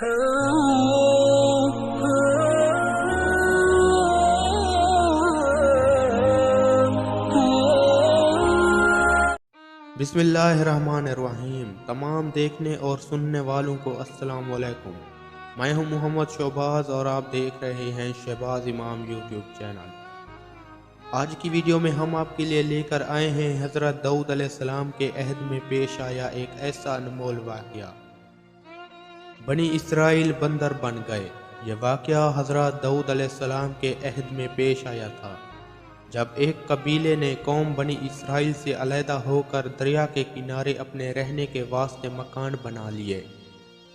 بسم اللہ الرحمن الرحیم۔ تمام دیکھنے اور سننے والوں کو السلام علیکم۔ میں ہوں محمد شہباز اور آپ دیکھ رہے ہیں شہباز امام یوٹیوب چینل۔ آج کی ویڈیو میں ہم آپ کے لیے لے کر آئے ہیں حضرت داؤد علیہ السلام کے عہد میں پیش آیا ایک ایسا انمول واقعہ۔ بنی اسرائیل بندر بن گئے۔ یہ واقعہ حضرت داؤد علیہ السلام کے عہد میں پیش آیا تھا، جب ایک قبیلے نے قوم بنی اسرائیل سے علیحدہ ہو کر دریا کے کنارے اپنے رہنے کے واسطے مکان بنا لیے۔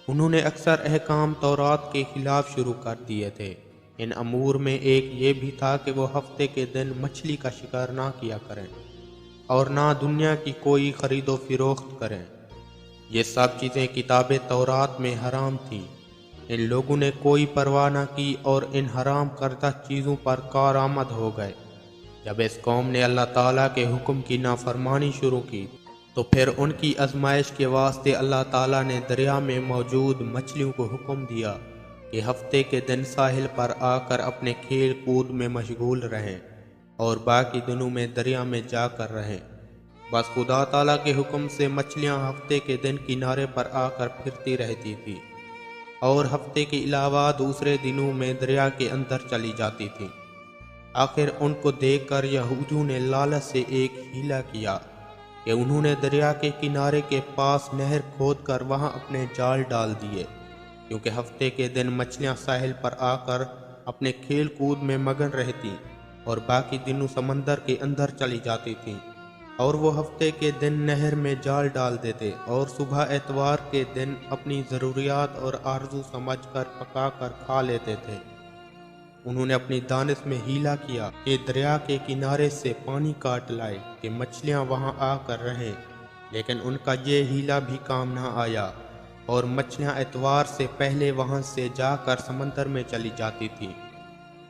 انہوں نے اکثر احکام تورات کے خلاف شروع کر دیے تھے۔ ان امور میں ایک یہ بھی تھا کہ وہ ہفتے کے دن مچھلی کا شکار نہ کیا کریں اور نہ دنیا کی کوئی خرید و فروخت کریں۔ یہ سب چیزیں کتاب تورات میں حرام تھیں۔ ان لوگوں نے کوئی پرواہ نہ کی اور ان حرام کردہ چیزوں پر کارآمد ہو گئے۔ جب اس قوم نے اللہ تعالیٰ کے حکم کی نافرمانی شروع کی تو پھر ان کی آزمائش کے واسطے اللہ تعالیٰ نے دریا میں موجود مچھلیوں کو حکم دیا کہ ہفتے کے دن ساحل پر آ کر اپنے کھیل کود میں مشغول رہیں اور باقی دنوں میں دریا میں جا کر رہیں۔ بس خدا تعالیٰ کے حکم سے مچھلیاں ہفتے کے دن کنارے پر آ کر پھرتی رہتی تھیں اور ہفتے کے علاوہ دوسرے دنوں میں دریا کے اندر چلی جاتی تھیں۔ آخر ان کو دیکھ کر یہودیوں نے لالچ سے ایک ہیلا کیا کہ انہوں نے دریا کے کنارے کے پاس نہر کھود کر وہاں اپنے جال ڈال دیے، کیونکہ ہفتے کے دن مچھلیاں ساحل پر آ کر اپنے کھیل کود میں مگن رہتی اور باقی دنوں سمندر کے اندر چلی جاتی تھیں، اور وہ ہفتے کے دن نہر میں جال ڈال دیتے اور صبح اتوار کے دن اپنی ضروریات اور آرزو سمجھ کر پکا کر کھا لیتے تھے۔ انہوں نے اپنی دانش میں ہیلا کیا کہ دریا کے کنارے سے پانی کاٹ لائے کہ مچھلیاں وہاں آ کر رہیں، لیکن ان کا یہ ہیلا بھی کام نہ آیا اور مچھلیاں اتوار سے پہلے وہاں سے جا کر سمندر میں چلی جاتی تھیں۔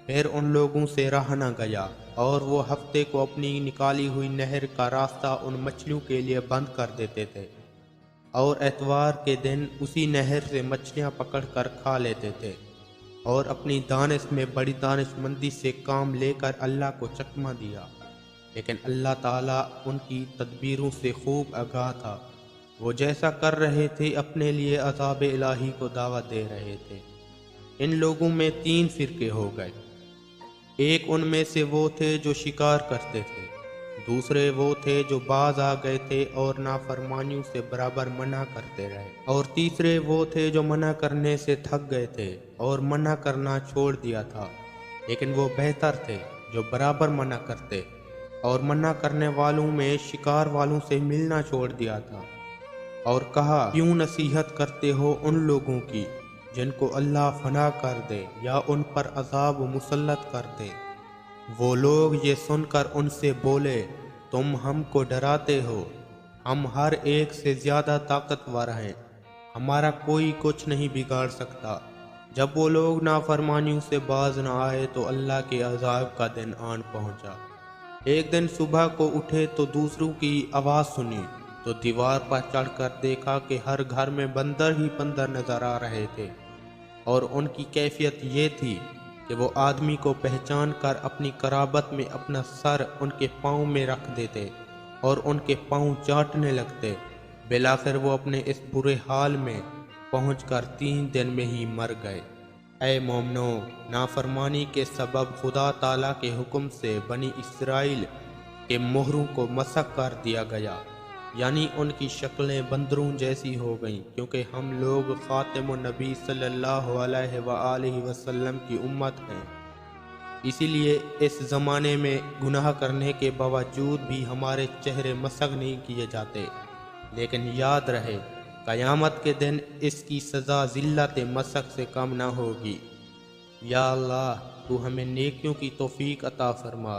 پھر ان لوگوں سے رہا نہ گیا اور وہ ہفتے کو اپنی نکالی ہوئی نہر کا راستہ ان مچھلیوں کے لیے بند کر دیتے تھے اور اتوار کے دن اسی نہر سے مچھلیاں پکڑ کر کھا لیتے تھے اور اپنی دانش میں بڑی دانش مندی سے کام لے کر اللہ کو چکمہ دیا۔ لیکن اللہ تعالیٰ ان کی تدبیروں سے خوب آگاہ تھا۔ وہ جیسا کر رہے تھے اپنے لیے عذاب الہی کو دعوت دے رہے تھے۔ ان لوگوں میں 3 فرقے ہو گئے۔ ایک ان میں سے وہ تھے جو شکار کرتے تھے، دوسرے وہ تھے جو باز آ گئے تھے اور نافرمانیوں سے برابر منع کرتے رہے، اور تیسرے وہ تھے جو منع کرنے سے تھک گئے تھے اور منع کرنا چھوڑ دیا تھا، لیکن وہ بہتر تھے جو برابر منع کرتے اور منع کرنے والوں میں شکار والوں سے ملنا چھوڑ دیا تھا، اور کہا کیوں نصیحت کرتے ہو ان لوگوں کی جن کو اللہ فنا کر دے یا ان پر عذاب مسلط کر دے۔ وہ لوگ یہ سن کر ان سے بولے تم ہم کو ڈراتے ہو، ہم ہر ایک سے زیادہ طاقتور ہیں، ہمارا کوئی کچھ نہیں بگاڑ سکتا۔ جب وہ لوگ نافرمانیوں سے باز نہ آئے تو اللہ کے عذاب کا دن آن پہنچا۔ ایک دن صبح کو اٹھے تو دوسروں کی آواز سنی تو دیوار پر چڑھ کر دیکھا کہ ہر گھر میں بندر ہی بندر نظر آ رہے تھے، اور ان کی کیفیت یہ تھی کہ وہ آدمی کو پہچان کر اپنی قرابت میں اپنا سر ان کے پاؤں میں رکھ دیتے اور ان کے پاؤں چاٹنے لگتے۔ بالآخر وہ اپنے اس برے حال میں پہنچ کر 3 دن میں ہی مر گئے۔ اے مومنو، نافرمانی کے سبب خدا تعالیٰ کے حکم سے بنی اسرائیل کے مہروں کو مسخ کر دیا گیا، یعنی ان کی شکلیں بندروں جیسی ہو گئیں، کیونکہ ہم لوگ خاتم النبی صلی اللہ علیہ وآلہ وسلم کی امت ہیں۔ اسی لیے اس زمانے میں گناہ کرنے کے باوجود بھی ہمارے چہرے مسخ نہیں کیے جاتے، لیکن یاد رہے قیامت کے دن اس کی سزا ذلت مسخ سے کم نہ ہوگی۔ یا اللہ، تو ہمیں نیکیوں کی توفیق عطا فرما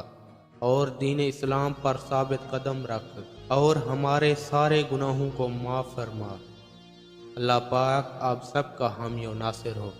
اور دین اسلام پر ثابت قدم رکھ اور ہمارے سارے گناہوں کو معاف فرما۔ اللہ پاک آپ سب کا حامی و ناصر ہو۔